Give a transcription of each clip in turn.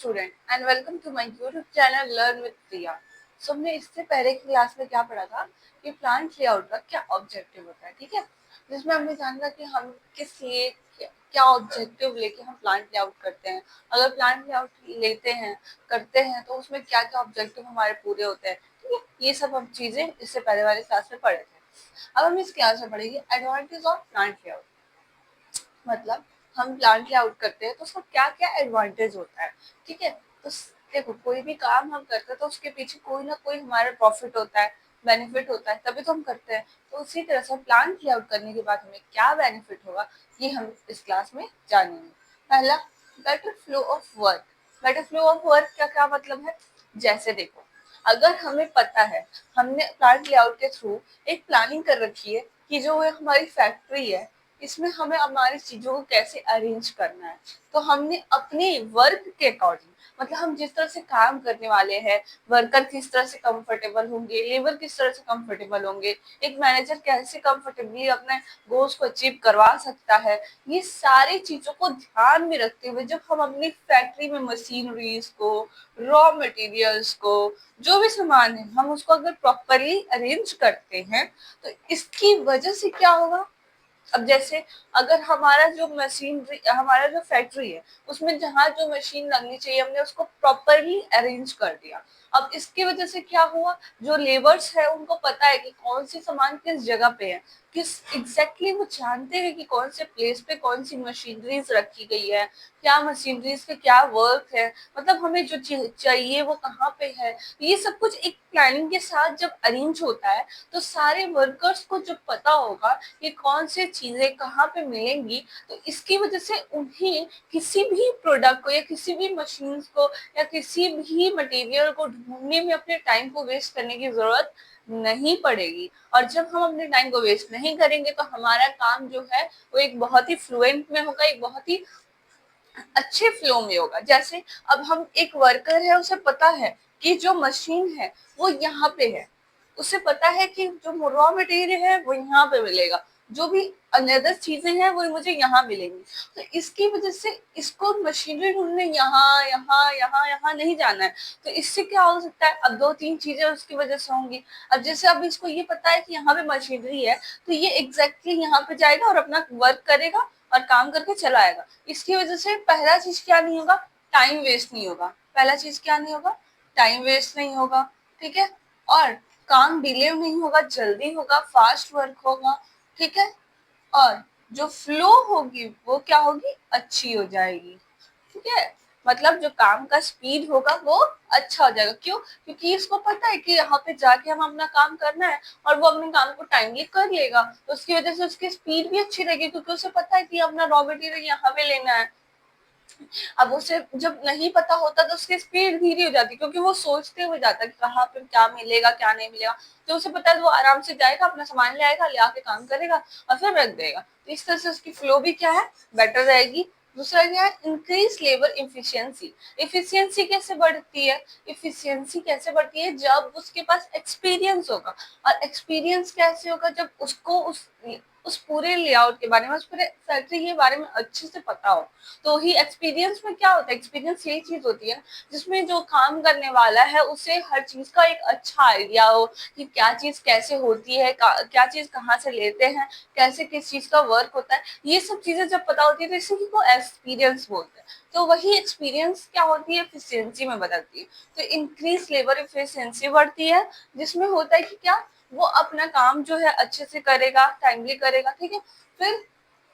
Student and welcome to my YouTube channel learn with Priya. So हमने इससे पहले की क्लास में क्या पढ़ा था कि प्लांट लेआउट का क्या ऑब्जेक्टिव होता है, ठीक है। जिसमें हमने जाना कि हम किस लिए क्या ऑब्जेक्टिव लेके हम प्लांट लेआउट करते हैं। अगर प्लांट लेआउट लेते हैं करते हैं तो उसमें क्या क्या ऑब्जेक्टिव हमारे पूरे होते हैं, ठीक है। ये सब हम चीजें इससे पहले वाले क्लास में पढ़े थे। अब हम इस क्लास में पढ़ेंगे एडवांटेज ऑफ प्लांट लेआउट। मतलब हम प्लांट लेआउट करते हैं तो उसका क्या क्या एडवांटेज होता है, ठीक है। तो देखो, कोई भी काम हम करते हैं तो उसके पीछे कोई ना कोई हमारा प्रॉफिट होता है, बेनिफिट होता है, तभी तो हम करते हैं। तो उसी तरह से प्लांट लेआउट करने के बाद हमें क्या बेनिफिट होगा, ये हम इस क्लास में जानेंगे। पहला, better flow of work. Better flow of work का क्या मतलब है, जैसे देखो, अगर हमें पता है, हमने प्लांट लेआउट के थ्रू एक प्लानिंग कर रखी है कि जो हमारी फैक्ट्री है इसमें हमें हमारी चीजों को कैसे अरेंज करना है। तो हमने अपने वर्क के अकॉर्डिंग, मतलब हम जिस तरह से काम करने वाले हैं, वर्कर किस तरह से कंफर्टेबल होंगे, लेबर किस तरह से कंफर्टेबल होंगे, एक मैनेजर कैसे कंफर्टेबली अपने गोल्स को अचीव करवा सकता है, ये सारी चीजों को ध्यान में रखते हुए जब हम अपनी फैक्ट्री में मशीनरीज को, रॉ मटेरियल्स को, जो भी सामान है, हम उसको अगर प्रॉपरली अरेंज करते हैं तो इसकी वजह से क्या होगा। अब जैसे अगर हमारा जो मशीनरी, हमारा जो फैक्ट्री है उसमें जहाँ जो मशीन लगनी चाहिए हमने उसको प्रॉपरली अरेंज कर दिया। अब इसकी वजह से क्या हुआ, जो लेबर्स है उनको पता है कि कौन सी सामान किस जगह पे है, किस एग्जैक्टली वो जानते हैं कि कौन से प्लेस पे कौन सी मशीनरीज रखी गई है, क्या मशीनरीज के क्या वर्क है, मतलब हमें जो चाहिए वो कहाँ पे है। ये सब कुछ एक प्लानिंग के साथ जब अरेंज होता है तो सारे वर्कर्स को जब पता होगा कि कौन से चीजें कहाँ पे मिलेंगी, तो इसकी वजह से उन्हें किसी भी प्रोडक्ट को या किसी भी मशीन को या किसी भी मटेरियल को ढूंढने में अपने टाइम को वेस्ट करने की जरूरत नहीं पड़ेगी। और जब हम अपने टाइम को वेस्ट नहीं करेंगे तो हमारा काम जो है वो एक बहुत ही फ्लुएंट में होगा, एक बहुत ही अच्छे फ्लो में होगा। जैसे अब हम एक वर्कर है, उसे पता है कि जो मशीन है वो यहाँ पे है, उसे पता है कि जो रॉ मटेरियल है वो यहाँ पे मिलेगा, जो भी अनदर चीजें हैं वो मुझे यहाँ मिलेंगी। तो इसकी वजह से इसको मशीनरी ढूंढने यहाँ यहाँ यहाँ यहाँ नहीं जाना है। तो इससे क्या हो सकता है, अब दो तीन चीजें उसकी वजह से होंगी। अब जैसे अब इसको ये पता है कि यहाँ पे मशीनरी है तो ये एग्जैक्टली यहाँ पे जाएगा और अपना वर्क करेगा और काम करके चला आएगा। इसकी वजह से पहला चीज क्या नहीं होगा, टाइम वेस्ट नहीं होगा। पहला चीज क्या नहीं होगा, टाइम वेस्ट नहीं होगा, ठीक है। और काम डिले नहीं होगा, जल्दी होगा, फास्ट वर्क होगा, ठीक है। और जो फ्लो होगी वो क्या होगी, अच्छी हो जाएगी, ठीक है। मतलब जो काम का स्पीड होगा वो अच्छा हो जाएगा। क्यों, क्योंकि इसको पता है कि यहाँ पे जाके हम अपना काम करना है और वो अपने काम को टाइमली कर लेगा। तो उसकी वजह से उसकी स्पीड भी अच्छी रहेगी, क्योंकि उसे पता है कि अपना रॉ मटेरियल यहाँ पे लेना है। अब उसे जब नहीं पता होता तो उसकी स्पीड धीरे हो जाती, क्योंकि वो सोचते हुए जाता है कि कहाँ पे क्या मिलेगा क्या नहीं मिलेगा। तो उसे पता है वो आराम से जाएगा, अपना सामान ले आएगा, ले आके काम करेगा और फिर रख देगा। तो इस तरह से उसकी फ्लो भी क्या है, बेटर रहेगी। दूसरा क्या है, इंक्रीज लेबर इफिशियंसी। इफिशियंसी कैसे बढ़ती है, इफिशियंसी कैसे बढ़ती है, जब उसके पास एक्सपीरियंस होगा। और एक्सपीरियंस कैसे होगा, जब उसको उस पूरे लेआउट के बारे में, उस पूरे फैक्ट्री के बारे में अच्छे से पता हो। तो ही एक्सपीरियंस में क्या होता है, एक्सपीरियंस यही चीज होती है जिसमें जो काम करने वाला है उसे हर चीज का एक अच्छा आइडिया हो कि क्या चीज कैसे होती है, क्या चीज कहाँ से लेते हैं, कैसे किस चीज का वर्क होता है। ये सब चीजें जब पता होती है तो इसी को एक्सपीरियंस बोलते हैं। तो वही एक्सपीरियंस क्या होती है, एफिशिएंसी में बदलती है। तो इंक्रीज लेबर एफिशिएंसी बढ़ती है, जिसमें होता है कि क्या, वो अपना काम जो है अच्छे से करेगा, टाइमली करेगा, ठीक है। फिर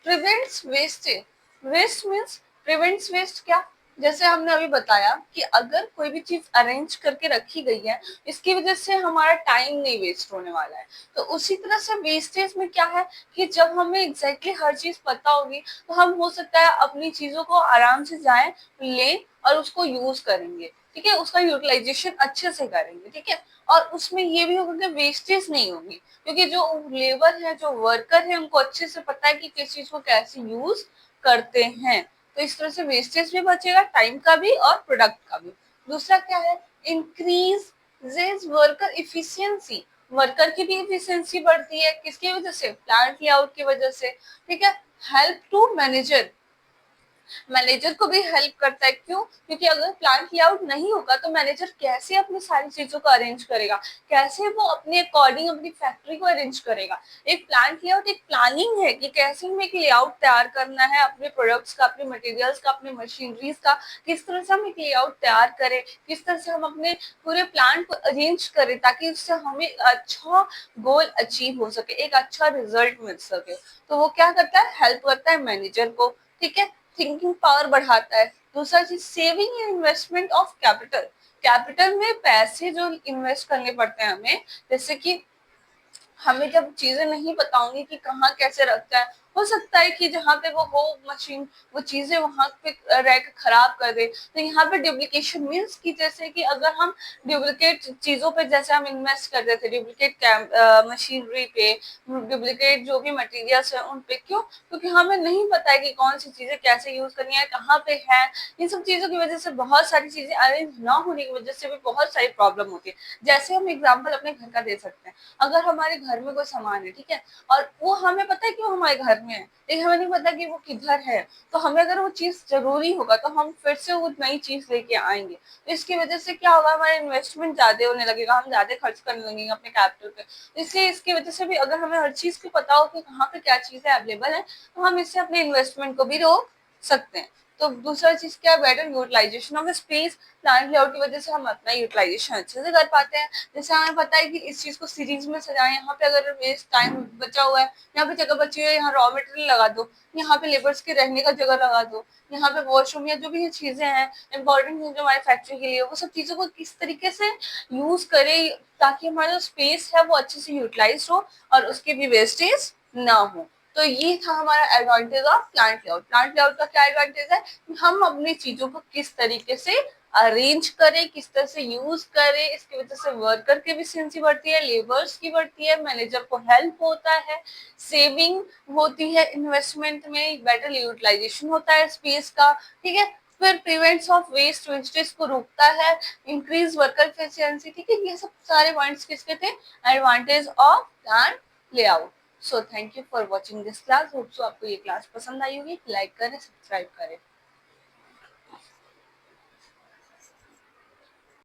prevents wastage. Waste means prevents waste क्या, जैसे हमने अभी बताया कि अगर कोई भी चीज अरेंज करके रखी गई है, इसकी वजह से हमारा टाइम नहीं वेस्ट होने वाला है। तो उसी तरह से वेस्टेज में क्या है कि जब हमें एग्जैक्टली हर चीज पता होगी तो हम हो सकता है अपनी चीजों को आराम से जाएं, लें और उसको यूज करेंगे, ठीक है, उसका यूटिलाइजेशन अच्छे से करेंगे, ठीक है। और उसमें ये भी होगा कि वेस्टेज नहीं होगी, क्योंकि जो लेबर है, जो वर्कर है, उनको अच्छे से पता है कि किस चीज को कैसे यूज करते हैं। तो इस तरह से वेस्टेज भी बचेगा, टाइम का भी और प्रोडक्ट का भी। दूसरा क्या है, इंक्रीज वर्कर इफिशियंसी। वर्कर की भी इफिशियंसी बढ़ती है, किसकी वजह से, प्लांट लेआउट की वजह से, ठीक है। Help to manager. मैनेजर को भी हेल्प करता है। क्यों? क्योंकि अगर प्लांट लेआउट नहीं होगा तो मैनेजर कैसे अपनी सारी चीजों को अरेंज करेगा, कैसे वो अपने अकॉर्डिंग अपनी फैक्ट्री को अरेंज करेगा। एक प्लांट लेआउट एक प्लानिंग है कि कैसे हमें एक लेआउट तैयार करना है अपने प्रोडक्ट्स का, अपने मटेरियल्स का, अपने मशीनरीज का, किस तरह से हम एक लेआउट तैयार करें, किस तरह से हम अपने पूरे प्लान को अरेंज करें ताकि उससे हमें अच्छा गोल अचीव हो सके, एक अच्छा रिजल्ट मिल सके। तो वो क्या करता है, हेल्प करता है मैनेजर को। ठीक है, थिंकिंग पावर बढ़ाता है। दूसरा चीज, saving and investment of capital. Capital में पैसे जो इन्वेस्ट करने पड़ते हैं हमें, जैसे कि हमें जब चीजें नहीं पता होंगी कि कहाँ कैसे रखता है, हो सकता है कि जहाँ पे वो हो मशीन, वो चीजें वहां पे रह के खराब कर दे। तो यहाँ पे डुप्लीकेशन मीन्स कि जैसे कि अगर हम डुप्लीकेट चीजों पे जैसे हम इन्वेस्ट कर देते, डुप्लीकेट मशीनरी पे, डुप्लीकेट जो भी मटेरियल्स है उन पे, क्यों? क्योंकि हमें नहीं पता है कि कौन सी चीजें कैसे यूज करनी है, कहाँ पे है। इन सब चीजों की वजह से बहुत सारी चीजें अरेंज ना होने की वजह से भी बहुत सारी प्रॉब्लम होती है। जैसे हम एग्जाम्पल अपने घर का दे सकते हैं। अगर हमारे घर में कोई सामान है, ठीक है, और वो हमें पता है कि वो हमारे घर में है, लेकिन हमें नहीं पता कि वो किधर है, तो हमें अगर वो चीज जरूरी होगा तो हम फिर से वो नई चीज लेके आएंगे। तो इसकी वजह से क्या होगा, हमारा इन्वेस्टमेंट ज्यादा होने लगेगा, हम ज्यादा खर्च करने लगेंगे अपने कैपिटल पे। इसलिए इसकी वजह से भी अगर हमें हर चीज की पता हो कि कहाँ पे क्या चीजें अवेलेबल है, तो हम इससे अपने इन्वेस्टमेंट को भी रोक सकते हैं। तो दूसरा चीज क्या, better utilization of space. Plant layout की वजह से हम अपना यूटिलाइजेशन अच्छे से कर पाते हैं। जैसे हमें पता है कि इस चीज को सीरीज में सजाएं, यहाँ पे अगर वेस्ट टाइम बचा हुआ है, यहाँ पे जगह बची हुई है, यहाँ रॉ मटेरियल लगा दो, यहाँ पे लेबर्स के रहने का जगह लगा दो, यहाँ पे वॉशरूम या जो भी ये चीजें हैं इंपॉर्टेंट जो हमारी फैक्ट्री के लिए, वो सब चीजों को किस तरीके से यूज करें ताकि हमारा जो स्पेस है वो अच्छे से यूटिलाइज हो और उसकी भी वेस्टेज ना हो। तो ये था हमारा advantage of plant layout. Plant layout का क्या एडवांटेज है, हम अपनी चीजों को किस तरीके से अरेंज करें, किस तरह से यूज करें, इसकी वजह से वर्कर की एफिशिएंसी बढ़ती है, लेबर्स की बढ़ती है, मैनेजर को हेल्प होता है, सेविंग होती है इन्वेस्टमेंट में, बेटर यूटिलाइजेशन होता है स्पेस का। ठीक है, फिर प्रिवेंट्स ऑफ वेस्ट, वेस्टेज को रोकता है, इंक्रीज वर्कर एफिशिएंसी। ठीक है, ये सब सारे पॉइंट्स किसके थे, advantage of plant layout. So thank you for watching this class. Hope so आपको ये क्लास पसंद आई होगी। लाइक करें, सब्सक्राइब करें।